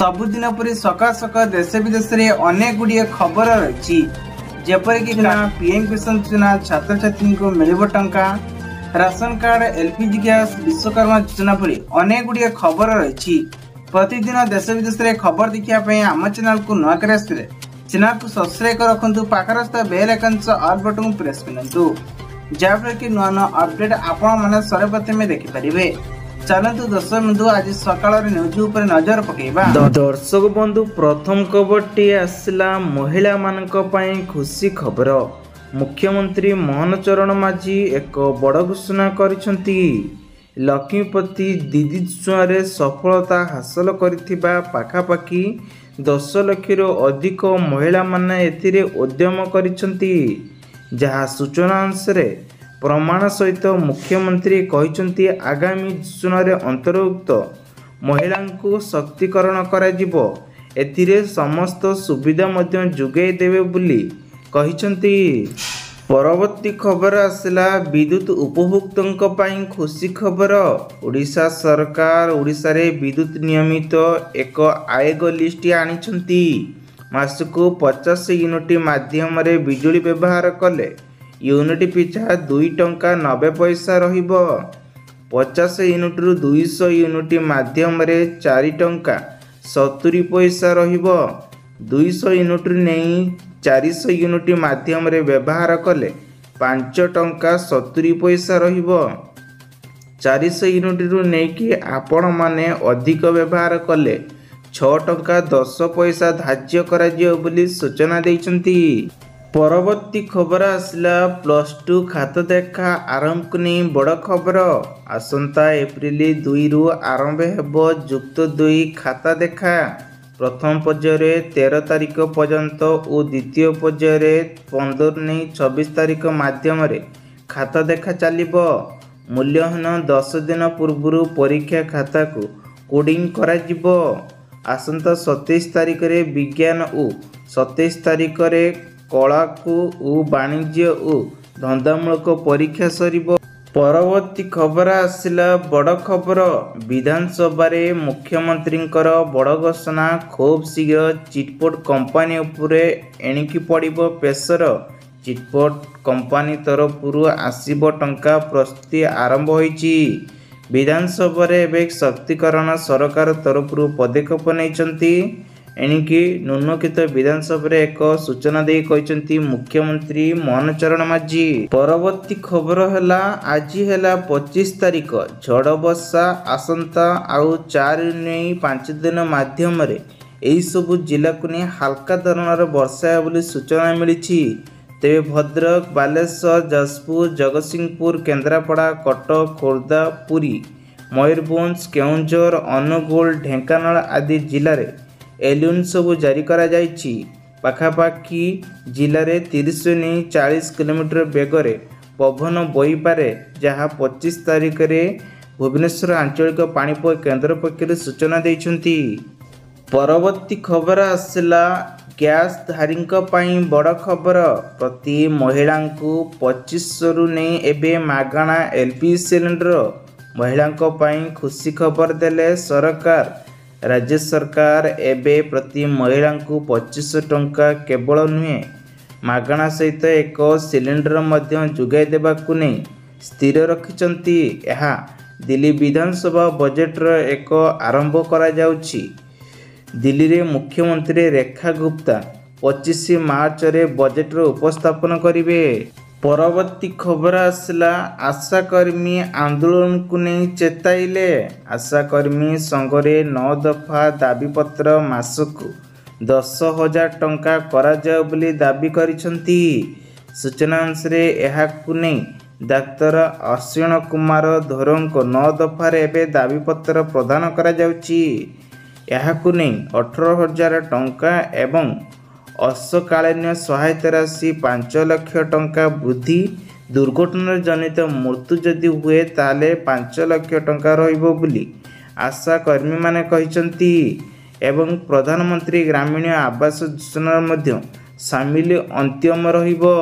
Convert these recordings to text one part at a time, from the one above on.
सबुदिन परी सकाल सकाल देश विदेश में अनेक गुड़िए खबर रही जेपरिक पीएम किसान योजना छात्र छात्री को मिल टंका ration card LPG gas Vishwakarma योजना भली अनेक गुड़िए खबर रही प्रतिदिन देश विदेश में खबर देखापी आम चैनल को नुआ कर चैनल को सब्सक्राइब कर रखु पाखर बेल आइकन ऑल बटन को प्रेस करूँ जहाँफल कि नुआ नुआ अपडेट आपण मैंने सर्वप्रथम देखिपारे। चलतु दर्शक बंधु आज सकाल न्यूज उपर नजर पकेबा। दर्शक बंधु प्रथम खबरटी आसला महिला मानक पई खुशी खबर। मुख्यमंत्री मोहन चरण माझी एक बड़ घोषणा करिसंती। लक्ष्मीपति दीदी छुआरे सफलता हासिल करिथिबा पाखापाखी 10 लाख अधिक महिला माने एथिरे उद्यम करिसंती। जहा सूचना अनुसार प्रमाण सहित मुख्यमंत्री कहते आगामी योजन अंतर्भुक्त महिला को शक्तिकरण करा एथिरे समस्त सुविधा मध्य जोगाई देवे बोली कहते। परवर्ती खबर आसला विद्युत उपभोक्तों पई खुशी खबर। ओडिशा सरकार ओडिशा रे विद्युत नियमित एक आयोग लिस्ट आनिछंती। मासको 50 यूनिट माध्यम रे बिजुली व्यवहार कले यूनिट पिछा 2 टंका 90 पैसा रहिबो। 50 यूनिट रु 200 यूनिट माध्यम रे 4 टंका 70 पैसा रहिबो। 200 यूनिट नहीं 400 यूनिट माध्यम रे व्यवहार कले 5 टंका 70 पैसा रहिबो। 400 यूनिट रु नेकी आपण माने अधिक व्यवहार कले 6 टंका 10 पैसा धार्य करा जियो बोली सूचना दैछंती। परवर्ती खबर आसला +2 खाता देखा आरंभ को नहीं बड़ खबर। आसंता एप्रिल 2 रु आरंभ हेबो युक्त 2 खाता देखा। प्रथम पर्याय 13 तारिख पर्यंत और द्वितीय पर्याय 15 नहीं 26 तारिख माध्यम रे खाता देखा चलिबो। मूल्यहीन 10 दिन पूर्व परीक्षा खाता को कोडिंग करा जिवो। आसंता 27 तारिख रे विज्ञान और 27 तारिख रे कला को वाणिज्य और धंदामूलक परीक्षा सरिबो। परवर्ती खबर आसला बड़ खबर। विधानसभा रे मुख्यमंत्री बड़ घोषणा खूब शीघ्र चिटपोट कंपानी उपरे एणिकी पड़िबो प्रेसर। चिटपोट कंपानी तरफ आसीबो टंका प्रस्तुति आरंभ होईची। विधानसभा रे एबे शक्तिकरण सरकार तरफ पदक्षेप नैचंती। एणिकी नुनकित विधानसभा एक सूचना दे कहते मुख्यमंत्री मोहन चरण माझी। परवर्ती खबर है आज है 25 तारिख झड़ वर्षा आसंता आउ 4 नहीं 5 दिन माध्यम रे यही सबु जिला को नहीं हल्का धरणर वर्षा बोली सूचना मिली। तेरे भद्रक बालेश्वर जाजपुर जगतसिंहपुर केन्द्रापड़ा कटक खोर्धा पुरी मयूरभंज केउंझर अनुगुल ढेंकानाल आदि जिले में एलर्ट सबू जारी करा जायछि। पाखापाखी जिले में 30 नहीं 40 किलोमीटर बेगरे पवन बही पारे जहाँ 25 तारिख में भुवनेश्वर आंचलिक पाणीपाग केन्द्र पक्षर सूचना देइछंती। परवर्ती खबर आसला गैस धारी बड़ खबर। प्रति महिला को 2500 रु नहीं एबे मागणा एलपीजी सिलेंडर। महिला खुशी खबर देले सरकार। राज्य सरकार एबे प्रति महिला को 2500 टंका केवल नुहे मागणा सहित एक सिलेंडर मध्य जोगाई देबाकू नहीं स्थिर रखिचंती। यह दिल्ली विधानसभा बजेट एक आरंभ करा जाउछि। दिल्ली रे मुख्यमंत्री रेखा गुप्ता 25 मार्च रे बजेट उपस्थापन करिवे। परवर्ती खबर आसला आशाकर्मी आंदोलन को नहीं चेताइले। आशाकर्मी संघरे 9 दफा दाबीपत्र मासक 10,000 टंका करा जाओ बोली दाबी करिसंती। सूचना अनुसार एहाकु नहीं डाक्तर अश्विन कुमार धोरों को 9 दफार एबे दाबीपत्र प्रदान करा जाउछि। एहाकु नहीं 18,000 टंका एवं अश्वकालीन सहायता राशि 5 लाख टंका वृद्धि। दुर्घटना जनित मृत्यु जदि हुए ताले 5 लाख टंका रहिबो बोली आशा कर्मी माने कहिसंती। एवं प्रधानमंत्री ग्रामीण आवास योजना मध्य शामिल अंतिम रहिबो।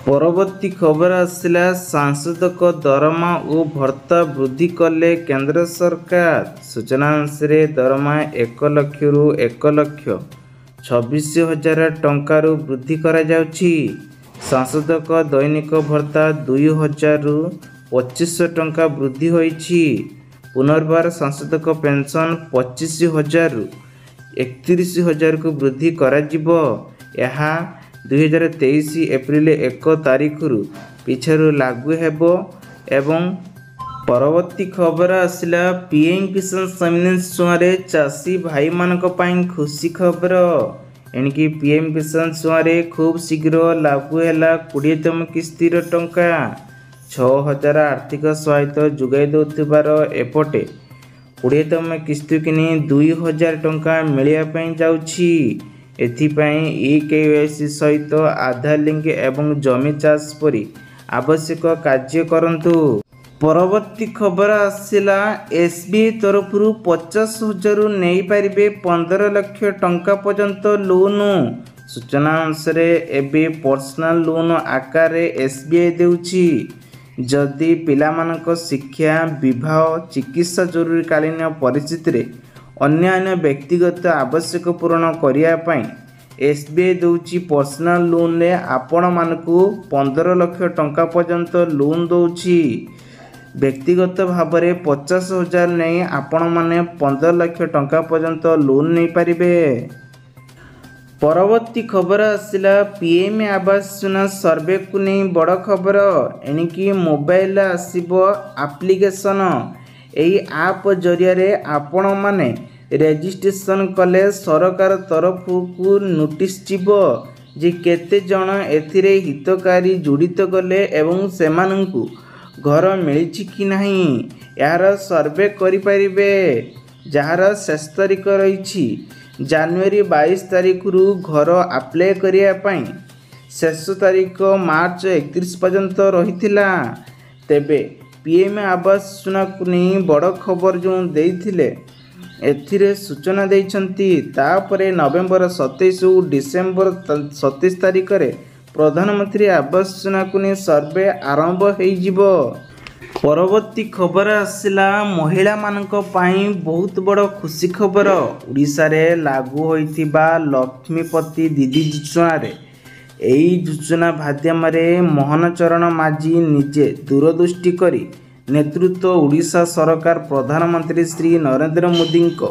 ପରବର୍ତ୍ତୀ ଖବର ଆସିଲା ସାଂସଦଙ୍କ ଦରମା ଓ ଭତ୍ତା ବୃଦ୍ଧି କଲେ କେନ୍ଦ୍ର ସରକାର। ସୂଚନା ଅନୁସାରେ ଦରମା 1 ଲକ୍ଷରୁ 1,26,000 ଟଙ୍କାରୁ ବୃଦ୍ଧି କରାଯାଉଛି। ସାଂସଦଙ୍କ ଦୈନିକ ଭତ୍ତା 2,000ରୁ 2,500 ଟଙ୍କା ବୃଦ୍ଧି ହୋଇଛି। ପୁନର୍ବାର ସାଂସଦଙ୍କ ପେନ୍ସନ୍ 25,000ରୁ 31,000କୁ ବୃଦ୍ଧି କରାଯିବ। ଏହା 2023 ଏପ୍ରିଲ 1 ତାରିଖରୁ ପିଛାରୁ ଲାଗୁ ହେବ। ଏବଂ ପରବର୍ତ୍ତୀ ଖବର ଆସିଲା ପିଏମ୍ କିଷାନ ସମ୍ମାନ ଛୁଆଁରେ ଚାଷୀ ଭାଇମାନଙ୍କ ପାଇଁ ଖୁସି ଖବର। ଏଣିକି ପିଏମ୍ କିଷାନ ଛୁଆଁରେ ଖୁବ୍ ଶୀଘ୍ର ଲାଗୁ ହେଲା 20ତମ କିସ୍ତିର ଟଙ୍କା। 6,000 ଆର୍ଥିକ ସହାୟତା ଯୋଗାଇ ଦେଉଥିବାର ଏପଟେ 20ତମ କିସ୍ତିକୁ ନେଇ 2,000 ଟଙ୍କା ମିଳିବା ପାଇଁ ଯାଉଛି। ଏଥିପାଇଁ EKYC ସହିତ ଆଧାର ଲିଙ୍କ ଏବଂ ଜମି ଚାଷ ପରି ଆବଶ୍ୟକ କାର୍ଯ୍ୟ କରନ୍ତୁ। ପରବର୍ତ୍ତୀ ଖବର ଆସିଲା SBI ତରଫରୁ 50,000ରୁ ନେଇପାରିବେ 15 ଲକ୍ଷ ଟଙ୍କା ପର୍ଯ୍ୟନ୍ତ ଲୋନ୍। ସୂଚନା ଅନୁସାରେ ଏବେ ପର୍ସନାଲ ଲୋନ୍ ଆକାରରେ SBI ଦେଉଛି। ଯଦି ପିଲାମାନଙ୍କ ଶିକ୍ଷା, ବିବାହ, ଚିକିତ୍ସା ଜରୁରୀକାଳୀନ ପରିସ୍ଥିତିରେ ଅନ୍ୟାନ୍ୟ ବ୍ୟକ୍ତିଗତ ଆବଶ୍ୟକ ପୂରଣ କରିବା ପାଇଁ SBI ଦେଉଛି ପର୍ସନାଲ ଲୋନ୍ରେ ଆପଣମାନଙ୍କୁ 15 ଲକ୍ଷ ଟଙ୍କା ପର୍ଯ୍ୟନ୍ତ ଲୋନ୍ ଦେଉଛି। ବ୍ୟକ୍ତିଗତ ଭାବରେ 50,000 ନେଇ ଆପଣମାନେ 15 ଲକ୍ଷ ଟଙ୍କା ପର୍ଯ୍ୟନ୍ତ ଲୋନ୍ ନେଇପାରିବେ। ପରବର୍ତ୍ତୀ ଖବର ଆସିଲା PM ଆବାସ ଯୋଜନା ସର୍ଭେକୁ ନେଇ ବଡ଼ ଖବର। ଏଣିକି ମୋବାଇଲରେ ଆସିବ ଆପ୍ଲିକେସନ। ଏହି ଆପ୍ ଜରିଆରେ ଆପଣମାନେ ରେଜିଷ୍ଟ୍ରେସନ କଲେ ସରକାର ତରଫକୁ ନୋଟିସ୍ ଯିବ ଯେ କେତେ ଜଣ ଏଥିରେ ହିତକାରୀ ଜଡ଼ିତ କଲେ ଏବଂ ସେମାନଙ୍କୁ ଘର ମିଳିଛି କି ନାହିଁ ଏହାର ସର୍ଭେ କରିପାରିବେ। ଯାହାର ଶେଷ ତାରିଖ ରହିଛି ଜାନୁଆରୀ 22 ତାରିଖରୁ ଘର ଆପ୍ଲାଏ କରିବା ପାଇଁ ଶେଷ ତାରିଖ ମାର୍ଚ୍ଚ 31 ପର୍ଯ୍ୟନ୍ତ ରହିଥିଲା। ତେବେ PM ଆବାସ ଯୋଜନାକୁ ନେଇ ବଡ଼ ଖବର ଯେଉଁ ଦେଇଥିଲେ ଏଥିରେ ସୂଚନା ଦେଇଛନ୍ତି ତାପରେ ନଭେମ୍ବର 27 ଓ ଡିସେମ୍ବର 27 ତାରିଖରେ ପ୍ରଧାନମନ୍ତ୍ରୀ ଆବାସ ଯୋଜନାକୁ ନେଇ ସର୍ଭେ ଆରମ୍ଭ ହୋଇଯିବ। ପରବର୍ତ୍ତୀ ଖବର ଆସିଲା ମହିଳାମାନଙ୍କ ପାଇଁ ବହୁତ ବଡ଼ ଖୁସି ଖବର। ଓଡ଼ିଶାରେ ଲାଗୁ ହୋଇଥିବା ଲକ୍ଷ୍ମୀପତି ଦିଦି ଯୋଜନାରେ ଏହି ଯୋଜନା ମାଧ୍ୟମରେ ମୋହନ ଚରଣ ମାଝୀ ନିଜେ ଦୂରଦୃଷ୍ଟି କରି ନେତୃତ୍ୱ ଓଡ଼ିଶା ସରକାର ପ୍ରଧାନମନ୍ତ୍ରୀ ଶ୍ରୀ ନରେନ୍ଦ୍ର ମୋଦିଙ୍କ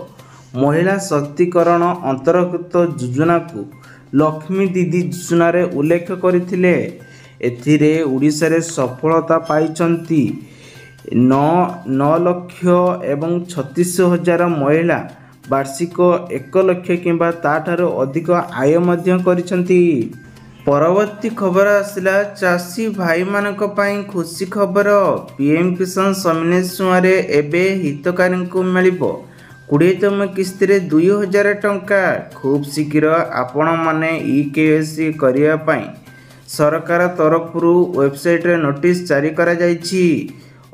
ମହିଳା ଶକ୍ତିକରଣ ଅନ୍ତର୍ଗତ ଯୋଜନାକୁ ଲକ୍ଷ୍ମୀ ଦିଦି ଯୋଜନାରେ ଉଲ୍ଲେଖ କରିଥିଲେ। ଏଥିରେ ଓଡ଼ିଶାରେ ସଫଳତା ପାଇଛନ୍ତି 9 ଲକ୍ଷ ଏବଂ 36,000 ମହିଳା ବାର୍ଷିକ 1 ଲକ୍ଷ କିମ୍ବା ତାଠାରୁ ଅଧିକ ଆୟ ମଧ୍ୟ କରିଛନ୍ତି। ପରବର୍ତ୍ତୀ ଖବର ଆସିଲା ଚାଷୀ ଭାଇମାନଙ୍କ ପାଇଁ ଖୁସି ଖବର। PM କିଷାନ ସମ୍ମାନ ଛୁଆଁରେ ଏବେ ହିତକାରୀଙ୍କୁ ମିଳିବ 20ତମ କିସ୍ତିରେ 2,000 ଟଙ୍କା। ଖୁବ୍ ଶୀଘ୍ର ଆପଣମାନେ EKYC କରିବା ପାଇଁ ସରକାର ତରଫରୁ ୱେବସାଇଟରେ ନୋଟିସ୍ ଜାରି କରାଯାଇଛି।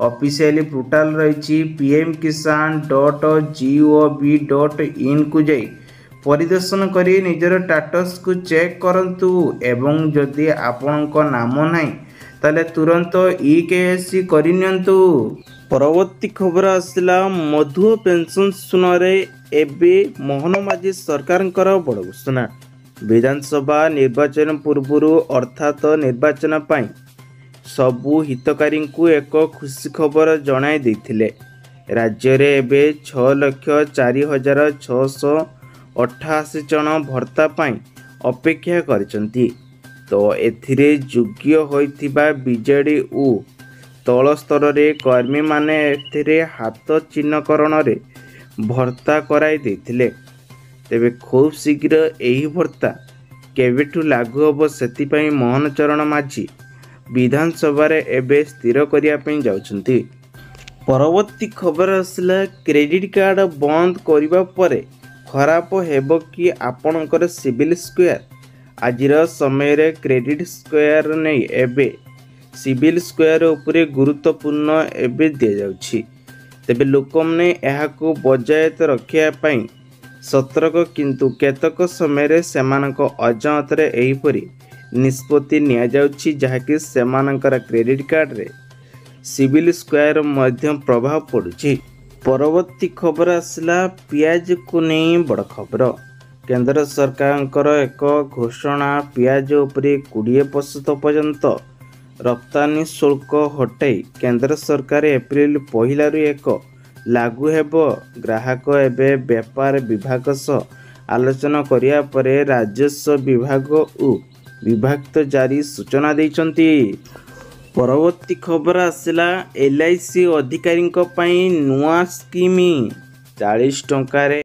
ଅଫିସିଆଲି ପୋର୍ଟାଲ ରହିଛି pmkisan.gov.in କୁ ଯାଇ ପରିଦର୍ଶନ କରି ନିଜର ଷ୍ଟାଟସକୁ ଚେକ୍ କରନ୍ତୁ ଏବଂ ଯଦି ଆପଣଙ୍କ ନାମ ନାହିଁ ତାହେଲେ ତୁରନ୍ତ EKYC କରିନିଅନ୍ତୁ। ପରବର୍ତ୍ତୀ ଖବର ଆସିଲା ମଧୁଆ ପେନ୍ସନ୍ ଯୋଜନାରେ ଏବେ ମୋହନ ମାଝୀ ସରକାରଙ୍କର ବଡ଼ ଘୋଷଣା। ବିଧାନସଭା ନିର୍ବାଚନ ପୂର୍ବରୁ ଅର୍ଥାତ ନିର୍ବାଚନ ପାଇଁ ସବୁ ହିତକାରୀଙ୍କୁ ଏକ ଖୁସି ଖବର ଜଣାଇ ଦେଇଥିଲେ। ରାଜ୍ୟରେ ଏବେ 6,04,688 ଜଣ ଭତ୍ତା ପାଇଁ ଅପେକ୍ଷା କରିଛନ୍ତି। ତ ଏଥିରେ ଯୋଗ୍ୟ ହୋଇଥିବା ବିଜେଡ଼ି ଓ ତଳ ସ୍ତରରେ କର୍ମୀମାନେ ଏଥିରେ ହାତ ଚିହ୍ନକରଣରେ ଭତ୍ତା କରାଇ ଦେଇଥିଲେ। ତେବେ ଖୁବ୍ ଶୀଘ୍ର ଏହି ଭତ୍ତା କେବେଠୁ ଲାଗୁ ହେବ ସେଥିପାଇଁ ମୋହନ ଚରଣ ମାଝୀ ବିଧାନସଭାରେ ଏବେ ସ୍ଥିର କରିବା ପାଇଁ ଯାଉଛନ୍ତି। ପରବର୍ତ୍ତୀ ଖବର ଆସିଲା କ୍ରେଡିଟ୍ କାର୍ଡ଼ ବନ୍ଦ କରିବା ପରେ ଖରାପ ହେବ କି ଆପଣଙ୍କର ସିବିଲ୍ ସ୍କୋୟାର। ଆଜିର ସମୟରେ କ୍ରେଡିଟ୍ ସ୍କୋୟାର ନେଇ ଏବେ ସିବିଲ୍ ସ୍କୋୟାର ଉପରେ ଗୁରୁତ୍ୱପୂର୍ଣ୍ଣ ଏବେ ଦିଆଯାଉଛି। ତେବେ ଲୋକମାନେ ଏହାକୁ ବଜାୟ ରଖିବା ପାଇଁ ସତର୍କ, କିନ୍ତୁ କେତେକ ସମୟରେ ସେମାନଙ୍କ ଅଜାଣତରେ ଏହିପରି ନିଷ୍ପତ୍ତି ନିଆଯାଉଛି, ଯାହାକି ସେମାନଙ୍କର କ୍ରେଡିଟ୍ କାର୍ଡରେ ସିବିଲ୍ ସ୍କୋୟାର ମଧ୍ୟ ପ୍ରଭାବ ପଡ଼ୁଛି। ପରବର୍ତ୍ତୀ ଖବର ଆସିଲା ପିଆଜକୁ ନେଇ ବଡ଼ ଖବର। କେନ୍ଦ୍ର ସରକାରଙ୍କର ଏକ ଘୋଷଣା, ପିଆଜ ଉପରେ 20% ପର୍ଯ୍ୟନ୍ତ ରପ୍ତାନି ଶୁଳ୍କ ହଟାଇ କେନ୍ଦ୍ର ସରକାର ଏପ୍ରିଲ 1ରୁ ଲାଗୁ ହେବ। ଗ୍ରାହକ ଏବେ ବ୍ୟାପାର ବିଭାଗ ସହ ଆଲୋଚନା କରିବା ପରେ ରାଜସ୍ୱ ବିଭାଗ ଓ ବିଭାଗ ଜାରି ସୂଚନା ଦେଇଛନ୍ତି। ପରବର୍ତ୍ତୀ ଖବର ଆସିଲା LIC ଅଧିକାରୀଙ୍କ ପାଇଁ ନୂଆ ସ୍କିମ୍। 40 ଟଙ୍କାରେ